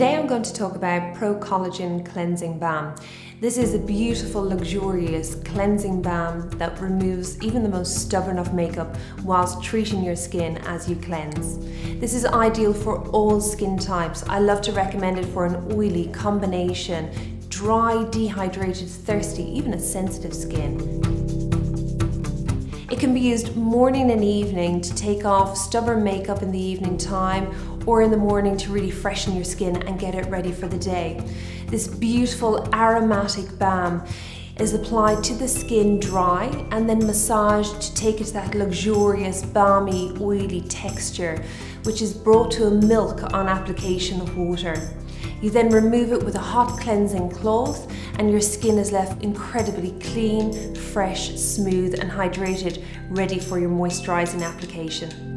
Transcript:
Today I'm going to talk about Pro-Collagen Cleansing Balm. This is a beautiful, luxurious cleansing balm that removes even the most stubborn of makeup whilst treating your skin as you cleanse. This is ideal for all skin types. I love to recommend it for an oily combination, dry, dehydrated, thirsty, even a sensitive skin. It can be used morning and evening to take off stubborn makeup in the evening time, or in the morning to really freshen your skin and get it ready for the day. This beautiful aromatic balm is applied to the skin dry and then massaged to take it to that luxurious, balmy, oily texture, which is brought to a milk on application of water. You then remove it with a hot cleansing cloth and your skin is left incredibly clean, fresh, smooth and hydrated, ready for your moisturizing application.